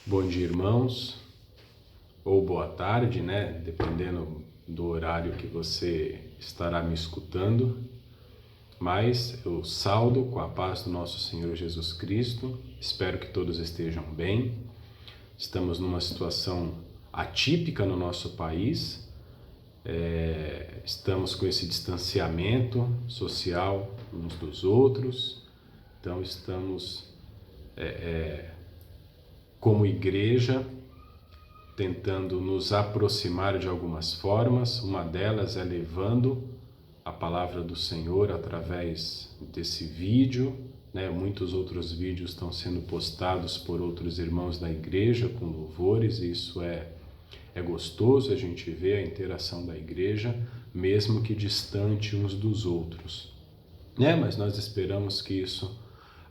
Bom dia, irmãos, ou boa tarde, né? Dependendo do horário que você estará me escutando. Mas eu saúdo com a paz do nosso Senhor Jesus Cristo. Espero que todos estejam bem. Estamos numa situação atípica no nosso país. Estamos com esse distanciamento social uns dos outros. Então estamos como igreja tentando nos aproximar de algumas formas. Uma delas é levando a palavra do Senhor através desse vídeo, né? Muitos outros vídeos estão sendo postados por outros irmãos da igreja com louvores, e isso é gostoso a gente ver a interação da igreja, mesmo que distante uns dos outros, né? Mas nós esperamos que isso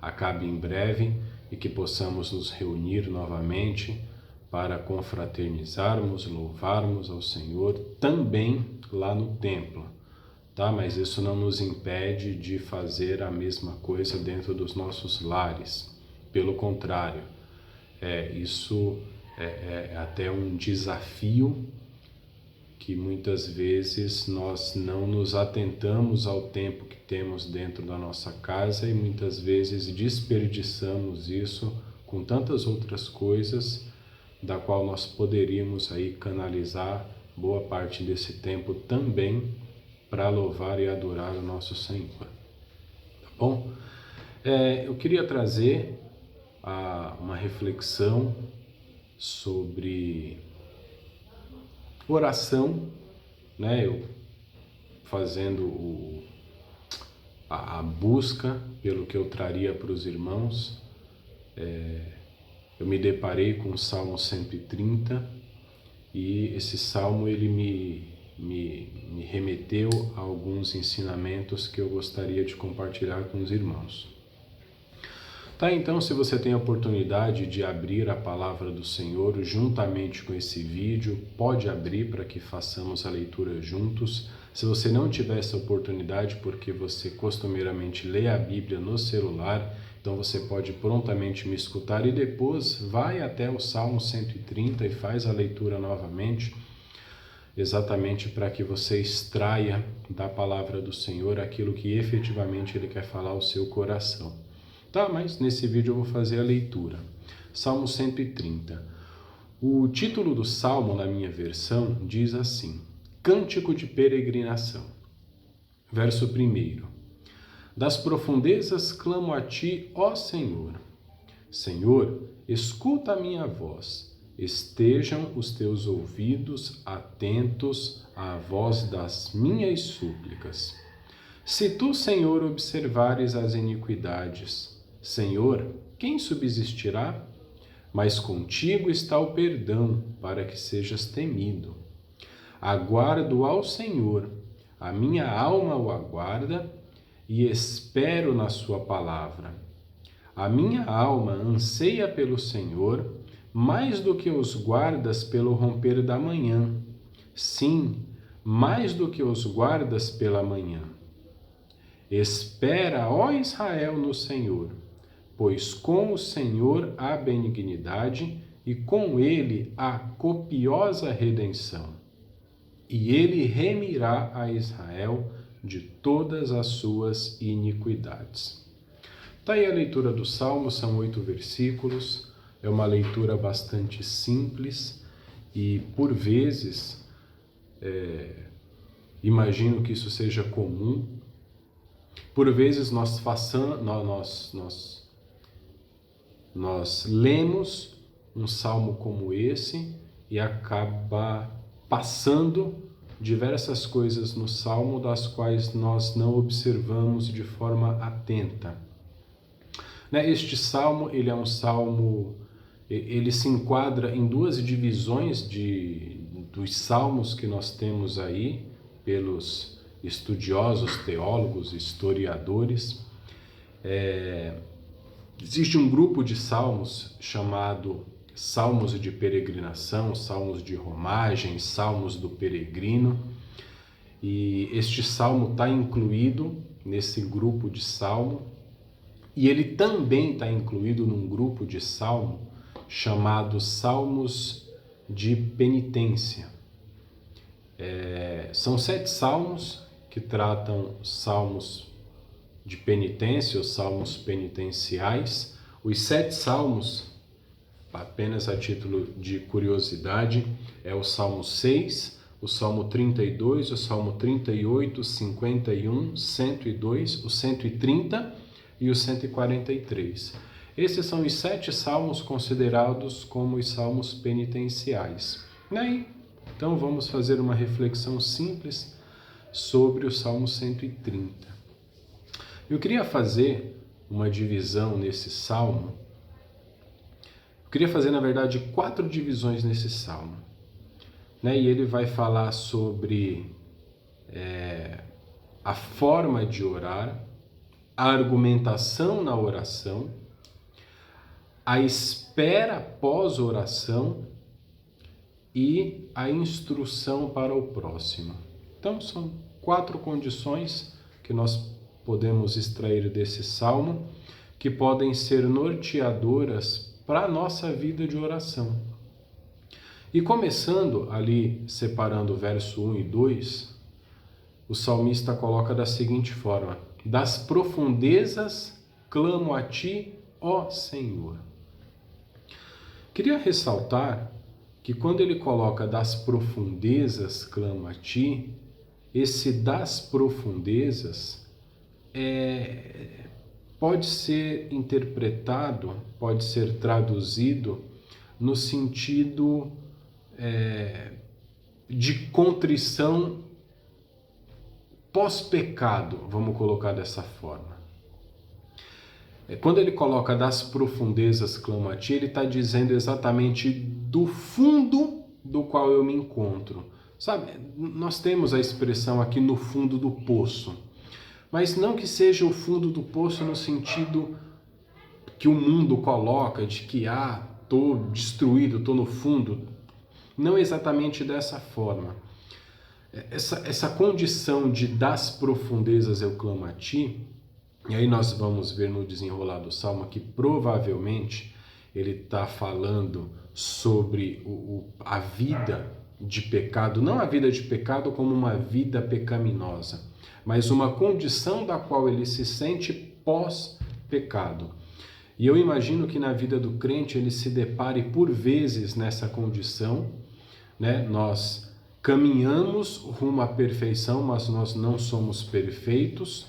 acabe em breve e que possamos nos reunir novamente para confraternizarmos, louvarmos ao Senhor também lá no templo, tá? Mas isso não nos impede de fazer a mesma coisa dentro dos nossos lares. Pelo contrário, isso é até um desafio que muitas vezes nós não nos atentamos ao tempo que temos dentro da nossa casa e muitas vezes desperdiçamos isso com tantas outras coisas da qual nós poderíamos aí canalizar boa parte desse tempo também para louvar e adorar o nosso Senhor. Tá bom? Eu queria trazer uma reflexão sobre oração, né? Eu fazendo a busca pelo que eu traria para os irmãos, eu me deparei com o Salmo 130 e esse salmo ele me remeteu a alguns ensinamentos que eu gostaria de compartilhar com os irmãos. Tá, então, se você tem a oportunidade de abrir a palavra do Senhor juntamente com esse vídeo, pode abrir para que façamos a leitura juntos. Se você não tiver essa oportunidade, porque você costumeiramente lê a Bíblia no celular, então você pode prontamente me escutar e depois vai até o Salmo 130 e faz a leitura novamente, exatamente para que você extraia da palavra do Senhor aquilo que efetivamente Ele quer falar ao seu coração. Tá, mas nesse vídeo eu vou fazer a leitura. Salmo 130. O título do Salmo, na minha versão, diz assim: Cântico de peregrinação. Verso 1. Das profundezas clamo a ti, ó Senhor. Senhor, escuta a minha voz. Estejam os teus ouvidos atentos à voz das minhas súplicas. Se tu, Senhor, observares as iniquidades, Senhor, quem subsistirá? Mas contigo está o perdão, para que sejas temido. Aguardo ao Senhor, a minha alma o aguarda, e espero na sua palavra. A minha alma anseia pelo Senhor, mais do que os guardas pelo romper da manhã. Sim, mais do que os guardas pela manhã. Espera, ó Israel, no Senhor, pois com o Senhor há benignidade e com ele há copiosa redenção. E ele remirá a Israel de todas as suas iniquidades. Está aí a leitura do Salmo, são 8 versículos, é uma leitura bastante simples e, por vezes, imagino que isso seja comum. Por vezes nós lemos um salmo como esse e acaba passando diversas coisas no salmo das quais nós não observamos de forma atenta. Este salmo, ele é um salmo, ele se enquadra em duas divisões dos salmos que nós temos aí pelos estudiosos, teólogos, historiadores. Existe um grupo de salmos chamado Salmos de Peregrinação, Salmos de Romagem, Salmos do Peregrino. E este salmo está incluído nesse grupo de salmo. E ele também está incluído num grupo de salmo chamados Salmos de Penitência. São 7 salmos que tratam salmos de penitência, ou salmos penitenciais. Os 7 salmos, apenas a título de curiosidade, é o Salmo 6, o Salmo 32, o Salmo 38, 51, 102, o 130 e o 143. Esses são os 7 salmos considerados como os salmos penitenciais. Então vamos fazer uma reflexão simples sobre o Salmo 130. Eu queria fazer uma divisão nesse salmo. Eu queria fazer, na verdade, 4 divisões nesse salmo. E ele vai falar sobre a forma de orar, a argumentação na oração, a espera pós-oração e a instrução para o próximo. Então, são 4 condições que nós podemos extrair desse salmo, que podem ser norteadoras para a nossa vida de oração. E começando ali, separando o verso 1 e 2, o salmista coloca da seguinte forma: das profundezas clamo a ti, ó Senhor. Queria ressaltar que quando ele coloca das profundezas clamo a ti, esse das profundezas pode ser interpretado, pode ser traduzido no sentido de contrição pós-pecado, vamos colocar dessa forma. Quando ele coloca das profundezas clamo a ti, ele está dizendo exatamente do fundo do qual eu me encontro. Sabe, nós temos a expressão aqui no fundo do poço. Mas não que seja o fundo do poço no sentido que o mundo coloca, de que, estou destruído, estou no fundo. Não exatamente dessa forma. Essa condição de das profundezas eu clamo a ti, e aí nós vamos ver no desenrolar do Salmo que provavelmente ele está falando sobre a vida de pecado, não a vida de pecado como uma vida pecaminosa, mas uma condição da qual ele se sente pós-pecado. E eu imagino que na vida do crente ele se depare por vezes nessa condição, Nós caminhamos rumo à perfeição, mas nós não somos perfeitos.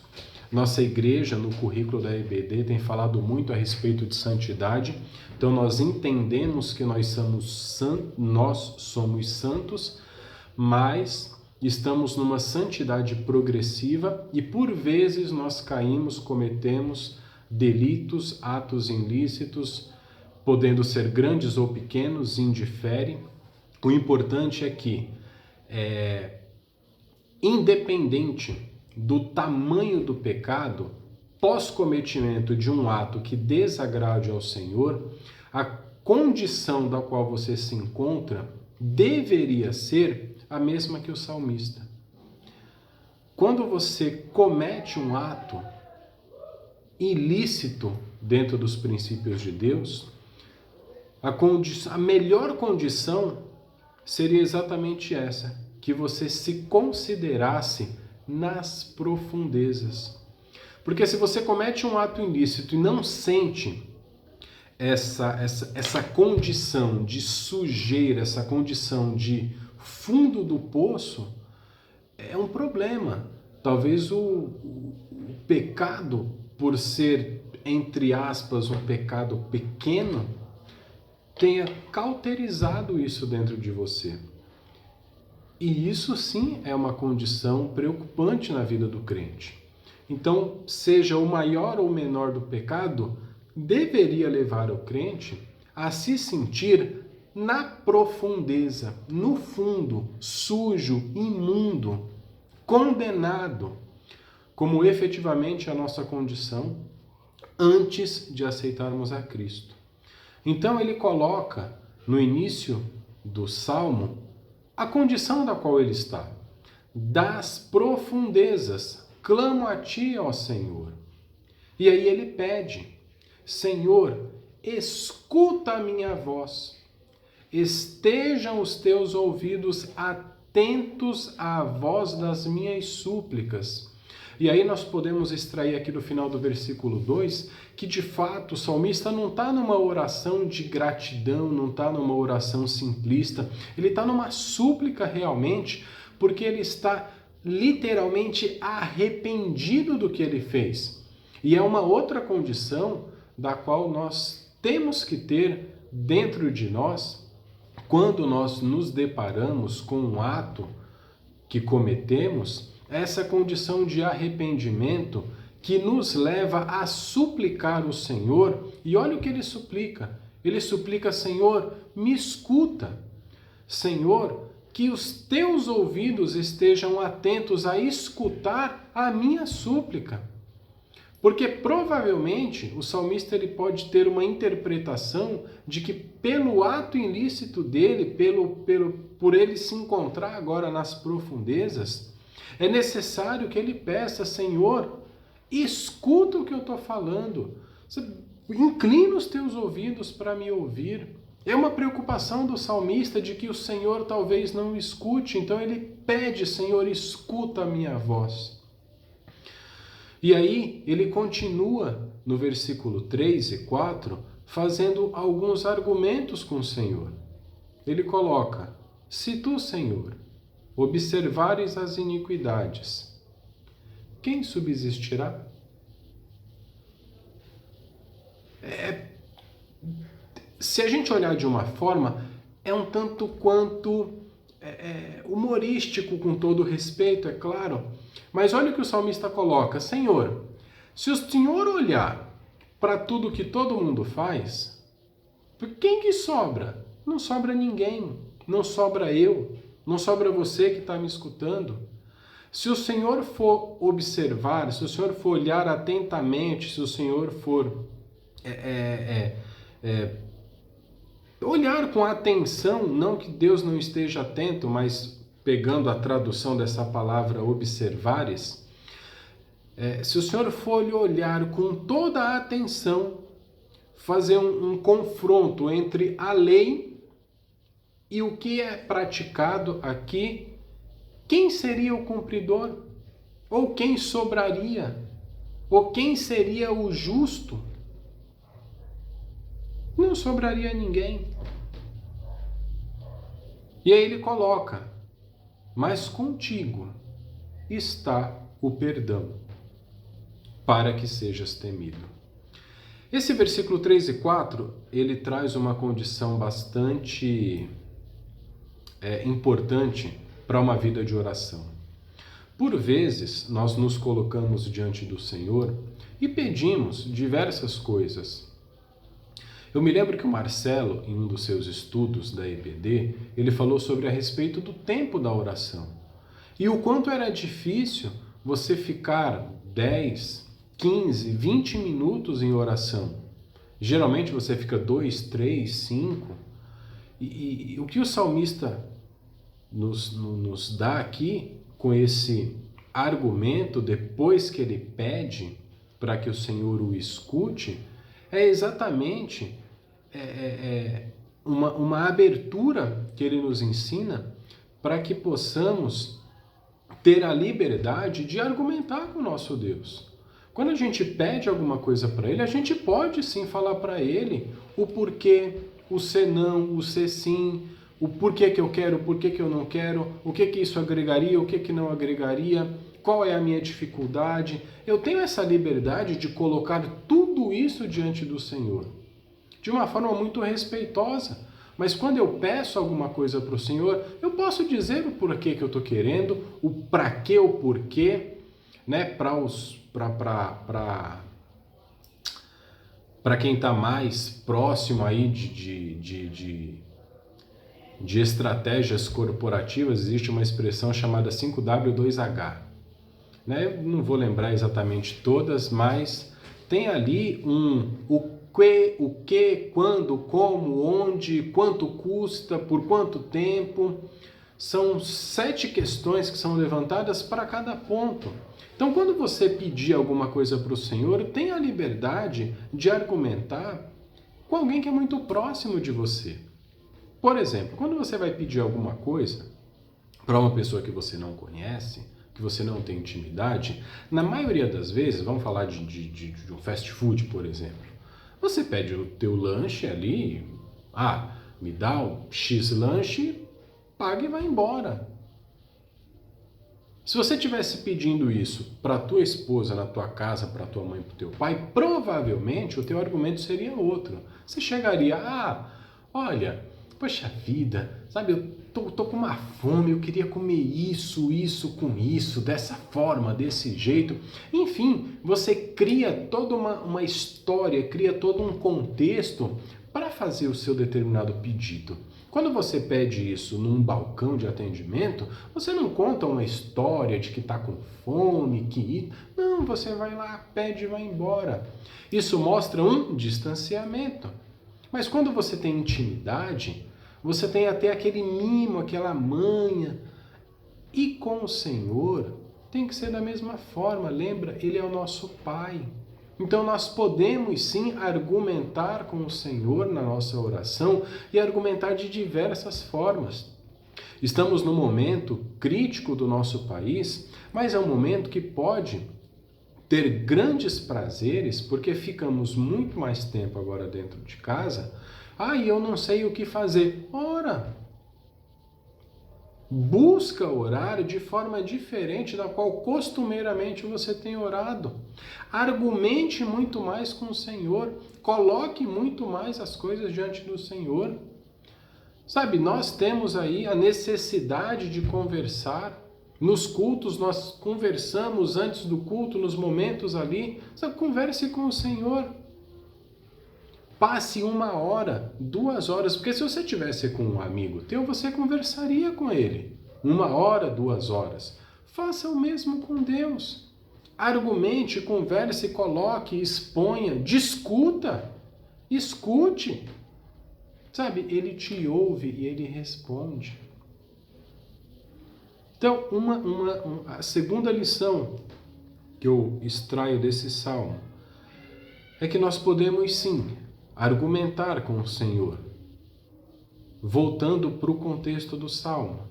Nossa igreja, no currículo da EBD, tem falado muito a respeito de santidade. Então nós entendemos que nós somos santos, mas estamos numa santidade progressiva e por vezes nós caímos, cometemos delitos, atos ilícitos, podendo ser grandes ou pequenos, indifere. O importante é que, independente do tamanho do pecado, pós-cometimento de um ato que desagrade ao Senhor, a condição da qual você se encontra deveria ser a mesma que o salmista. Quando você comete um ato ilícito dentro dos princípios de Deus, a melhor condição seria exatamente essa, que você se considerasse nas profundezas. Porque se você comete um ato ilícito e não sente essa condição de sujeira, essa condição de fundo do poço, é um problema. Talvez o pecado, por ser, entre aspas, um pecado pequeno, tenha cauterizado isso dentro de você. E isso sim é uma condição preocupante na vida do crente. Então, seja o maior ou menor do pecado, deveria levar o crente a se sentir na profundeza, no fundo, sujo, imundo, condenado, como efetivamente a nossa condição antes de aceitarmos a Cristo. Então ele coloca no início do Salmo a condição da qual ele está. Das profundezas, clamo a ti, ó Senhor. E aí ele pede: Senhor, escuta a minha voz. Estejam os teus ouvidos atentos à voz das minhas súplicas. E aí nós podemos extrair aqui do final do versículo 2 que de fato o salmista não está numa oração de gratidão, não está numa oração simplista, ele está numa súplica realmente, porque ele está literalmente arrependido do que ele fez. E é uma outra condição da qual nós temos que ter dentro de nós quando nós nos deparamos com um ato que cometemos, essa condição de arrependimento que nos leva a suplicar o Senhor. E olha o que ele suplica. Ele suplica: Senhor, me escuta. Senhor, que os teus ouvidos estejam atentos a escutar a minha súplica. Porque provavelmente o salmista ele pode ter uma interpretação de que pelo ato ilícito dele, por ele se encontrar agora nas profundezas, é necessário que ele peça: Senhor, escuta o que eu estou falando, inclina os teus ouvidos para me ouvir. É uma preocupação do salmista de que o Senhor talvez não escute, então ele pede: Senhor, escuta a minha voz. E aí ele continua no versículo 3 e 4 fazendo alguns argumentos com o Senhor. Ele coloca: se tu, Senhor, observares as iniquidades, quem subsistirá? Se a gente olhar de uma forma, é um tanto quanto humorístico, com todo respeito, é claro. Mas olha o que o salmista coloca: Senhor, se o Senhor olhar para tudo que todo mundo faz, quem que sobra? Não sobra ninguém, não sobra eu, não sobra você que está me escutando. Se o Senhor for observar, se o Senhor for olhar atentamente, se o Senhor for olhar com atenção, não que Deus não esteja atento, mas pegando a tradução dessa palavra observares, se o Senhor for olhar com toda a atenção, fazer um confronto entre a lei e o que é praticado aqui, quem seria o cumpridor? Ou quem sobraria? Ou quem seria o justo? Não sobraria ninguém. E aí ele coloca: mas contigo está o perdão, para que sejas temido. Esse versículo 3 e 4, ele traz uma condição bastante importante para uma vida de oração. Por vezes, nós nos colocamos diante do Senhor e pedimos diversas coisas. Eu me lembro que o Marcelo, em um dos seus estudos da EBD, ele falou sobre a respeito do tempo da oração. E o quanto era difícil você ficar 10, 15, 20 minutos em oração. Geralmente você fica 2, 3, 5. E o que o salmista nos dá aqui, com esse argumento, depois que ele pede para que o Senhor o escute, é exatamente uma abertura que ele nos ensina para que possamos ter a liberdade de argumentar com o nosso Deus. Quando a gente pede alguma coisa para ele, a gente pode sim falar para ele o porquê, o senão, o se sim, o porquê que eu quero, o porquê que eu não quero, o que isso agregaria, o que não agregaria, qual é a minha dificuldade. Eu tenho essa liberdade de colocar tudo isso diante do Senhor, de uma forma muito respeitosa. Mas quando eu peço alguma coisa para o Senhor, eu posso dizer o porquê que eu estou querendo, o para que, o porquê, né? Para quem está mais próximo aí de estratégias corporativas, existe uma expressão chamada 5W2H. Né? Eu não vou lembrar exatamente todas, mas tem ali o que, quando, como, onde, quanto custa, por quanto tempo. São 7 questões que são levantadas para cada ponto. Então, quando você pedir alguma coisa para o Senhor, tenha a liberdade de argumentar com alguém que é muito próximo de você. Por exemplo, quando você vai pedir alguma coisa para uma pessoa que você não conhece, que você não tem intimidade, na maioria das vezes, vamos falar de um fast food, por exemplo, você pede o teu lanche ali, me dá um X lanche, paga e vai embora. Se você estivesse pedindo isso para tua esposa na tua casa, para tua mãe, para o teu pai, provavelmente o teu argumento seria outro. Você chegaria, olha, poxa vida, sabe, eu tô com uma fome, eu queria comer isso com isso, dessa forma, desse jeito. Enfim, você cria toda uma história, cria todo um contexto para fazer o seu determinado pedido. Quando você pede isso num balcão de atendimento, você não conta uma história de que está com fome, Não, você vai lá, pede e vai embora. Isso mostra um distanciamento. Mas quando você tem intimidade, você tem até aquele mimo, aquela manha. E com o Senhor tem que ser da mesma forma. Lembra, Ele é o nosso Pai. Então nós podemos sim argumentar com o Senhor na nossa oração e argumentar de diversas formas. Estamos num momento crítico do nosso país, mas é um momento que pode ter grandes prazeres, porque ficamos muito mais tempo agora dentro de casa. E eu não sei o que fazer. Ora! Busca orar de forma diferente da qual costumeiramente você tem orado. Argumente muito mais com o Senhor. Coloque muito mais as coisas diante do Senhor. Sabe, nós temos aí a necessidade de conversar. Nos cultos nós conversamos antes do culto, nos momentos ali. Sabe, converse com o Senhor. Passe 1 hora, 2 horas, porque se você estivesse com um amigo teu, você conversaria com ele. 1 hora, 2 horas. Faça o mesmo com Deus. Argumente, converse, coloque, exponha, discuta, escute. Sabe, ele te ouve e ele responde. Então, a segunda lição que eu extraio desse salmo é que nós podemos sim argumentar com o Senhor. Voltando para o contexto do Salmo.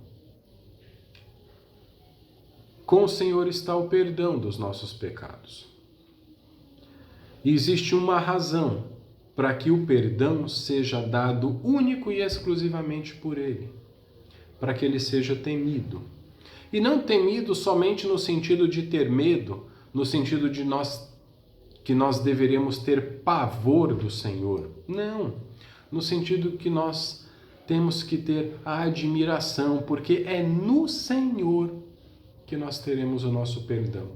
Com o Senhor está o perdão dos nossos pecados. E existe uma razão para que o perdão seja dado único e exclusivamente por Ele. Para que Ele seja temido. E não temido somente no sentido de ter medo, no sentido de que nós deveríamos ter pavor do Senhor. Não, no sentido que nós temos que ter a admiração, porque é no Senhor que nós teremos o nosso perdão.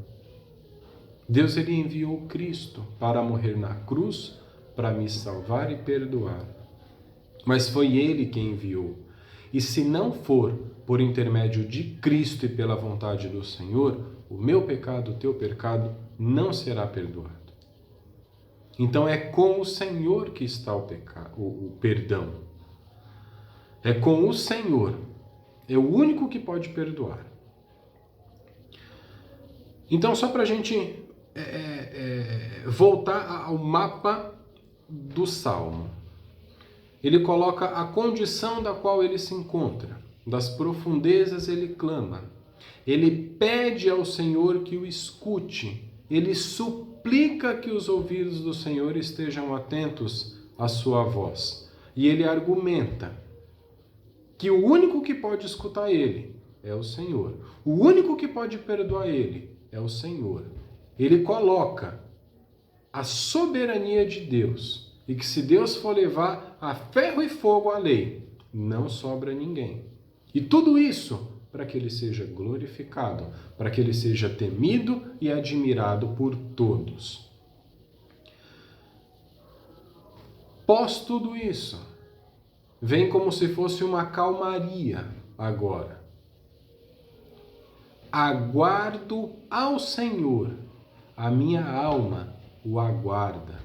Deus ele enviou Cristo para morrer na cruz, para me salvar e perdoar. Mas foi Ele quem enviou. E se não for por intermédio de Cristo e pela vontade do Senhor, o meu pecado, o teu pecado, não será perdoado. Então é com o Senhor que está o perdão. É com o Senhor. É o único que pode perdoar. Então, só para a gente voltar ao mapa do Salmo. Ele coloca a condição da qual ele se encontra. Das profundezas ele clama. Ele pede ao Senhor que o escute. Ele suplica que os ouvidos do Senhor estejam atentos à sua voz. E ele argumenta que o único que pode escutar ele é o Senhor. O único que pode perdoar ele é o Senhor. Ele coloca a soberania de Deus. E que se Deus for levar a ferro e fogo a lei, não sobra ninguém. E tudo isso para que ele seja glorificado, para que ele seja temido e admirado por todos. Pós tudo isso, vem como se fosse uma calmaria agora. Aguardo ao Senhor, a minha alma o aguarda.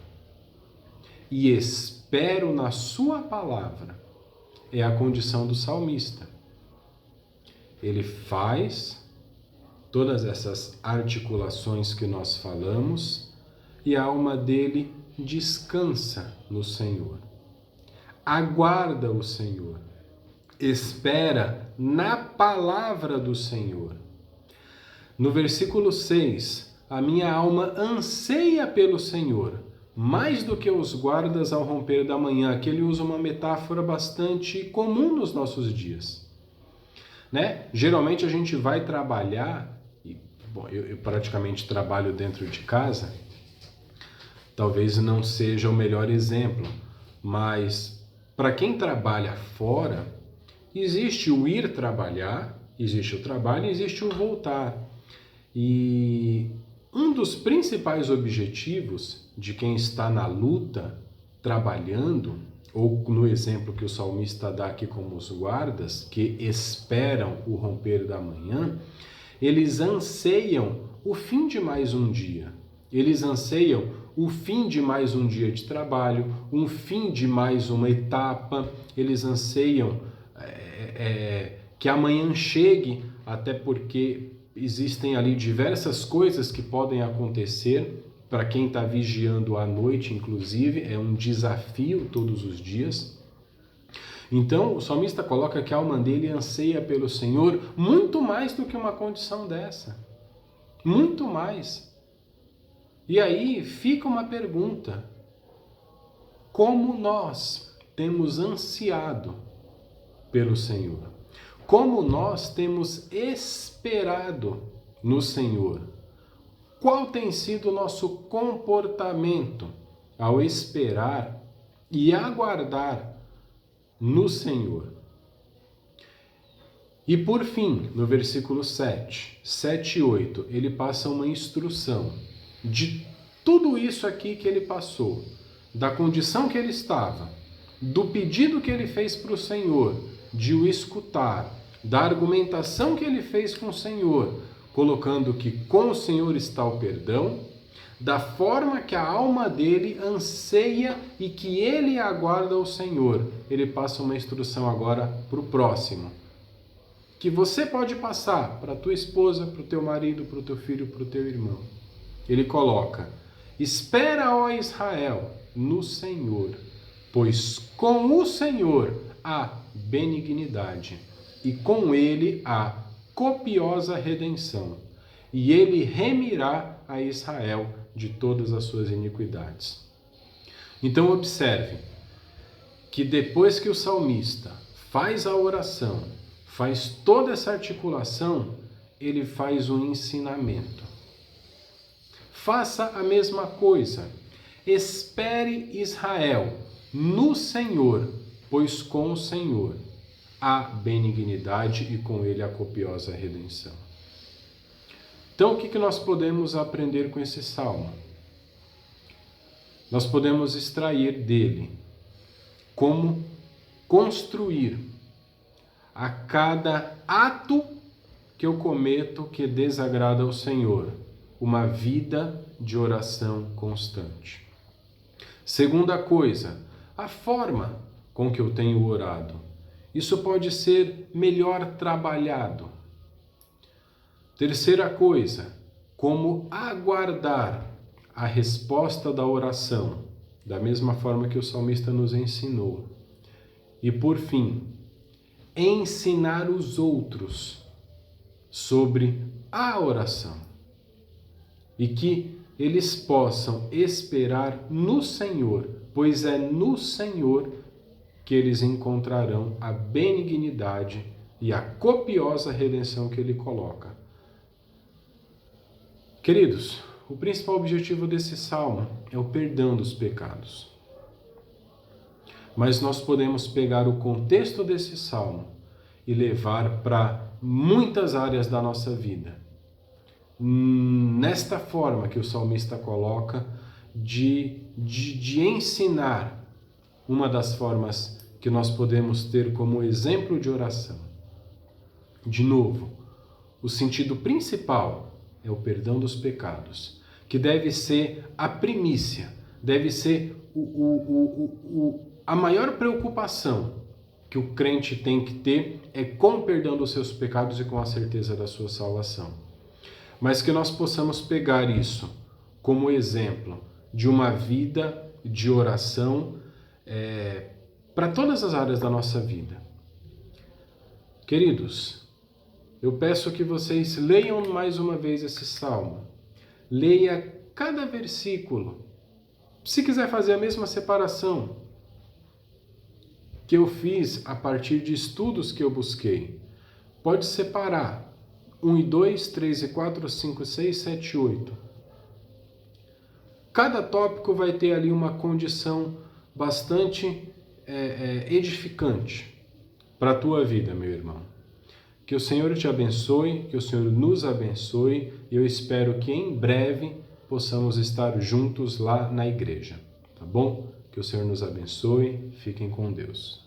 E espero na sua palavra. É a condição do salmista. Ele faz todas essas articulações que nós falamos e a alma dele descansa no Senhor. aguarda o Senhor, espera na palavra do Senhor. No versículo 6, a minha alma anseia pelo Senhor, mais do que os guardas ao romper da manhã. Aqui ele usa uma metáfora bastante comum nos nossos dias, né? Geralmente a gente vai trabalhar, e, bom, eu praticamente trabalho dentro de casa, talvez não seja o melhor exemplo, mas para quem trabalha fora, existe o ir trabalhar, existe o trabalho e existe o voltar. E um dos principais objetivos de quem está na luta, trabalhando, ou no exemplo que o salmista dá aqui como os guardas, que esperam o romper da manhã, eles anseiam o fim de mais um dia. Eles anseiam o fim de mais um dia de trabalho, um fim de mais uma etapa. Eles anseiam que amanhã chegue, até porque existem ali diversas coisas que podem acontecer para quem está vigiando à noite, inclusive, é um desafio todos os dias. Então, o salmista coloca que a alma dele anseia pelo Senhor muito mais do que uma condição dessa. Muito mais. E aí fica uma pergunta: como nós temos ansiado pelo Senhor? Como nós temos esperado no Senhor? Qual tem sido o nosso comportamento ao esperar e aguardar no Senhor? E por fim, no versículo 7 e 8, ele passa uma instrução de tudo isso aqui que ele passou, da condição que ele estava, do pedido que ele fez para o Senhor, de o escutar, da argumentação que ele fez com o Senhor, colocando que com o Senhor está o perdão, da forma que a alma dele anseia e que ele aguarda o Senhor. Ele passa uma instrução agora para o próximo, que você pode passar para a tua esposa, para o teu marido, para o teu filho, para o teu irmão. Ele coloca: espera, ó Israel, no Senhor, pois com o Senhor há benignidade, e com ele há copiosa redenção, e ele remirá a Israel de todas as suas iniquidades. Então observe que depois que o salmista faz a oração, faz toda essa articulação, ele faz um ensinamento. Faça a mesma coisa. Espere, Israel, no Senhor, pois com o Senhor há benignidade e com ele a copiosa redenção. Então, o que nós podemos aprender com esse salmo? Nós podemos extrair dele como construir a cada ato que eu cometo que desagrada ao Senhor uma vida de oração constante. Segunda coisa, a forma com que eu tenho orado. Isso pode ser melhor trabalhado. Terceira coisa, como aguardar a resposta da oração, da mesma forma que o salmista nos ensinou. E por fim, ensinar os outros sobre a oração. E que eles possam esperar no Senhor, pois é no Senhor que eles encontrarão a benignidade e a copiosa redenção que ele coloca. Queridos, o principal objetivo desse salmo é o perdão dos pecados. Mas nós podemos pegar o contexto desse salmo e levar para muitas áreas da nossa vida. Nesta forma que o salmista coloca de ensinar uma das formas que nós podemos ter como exemplo de oração. De novo, o sentido principal é o perdão dos pecados, que deve ser a primícia, deve ser a maior preocupação que o crente tem que ter é com o perdão dos seus pecados e com a certeza da sua salvação. Mas que nós possamos pegar isso como exemplo de uma vida de oração para todas as áreas da nossa vida. Queridos, eu peço que vocês leiam mais uma vez esse salmo. Leia cada versículo. Se quiser fazer a mesma separação que eu fiz a partir de estudos que eu busquei, pode separar 1 e 2, 3 e 4, 5, 6, 7 e 8. Cada tópico vai ter ali uma condição bastante edificante para a tua vida, meu irmão. Que o Senhor te abençoe, que o Senhor nos abençoe, e eu espero que em breve possamos estar juntos lá na igreja, tá bom? Que o Senhor nos abençoe, fiquem com Deus.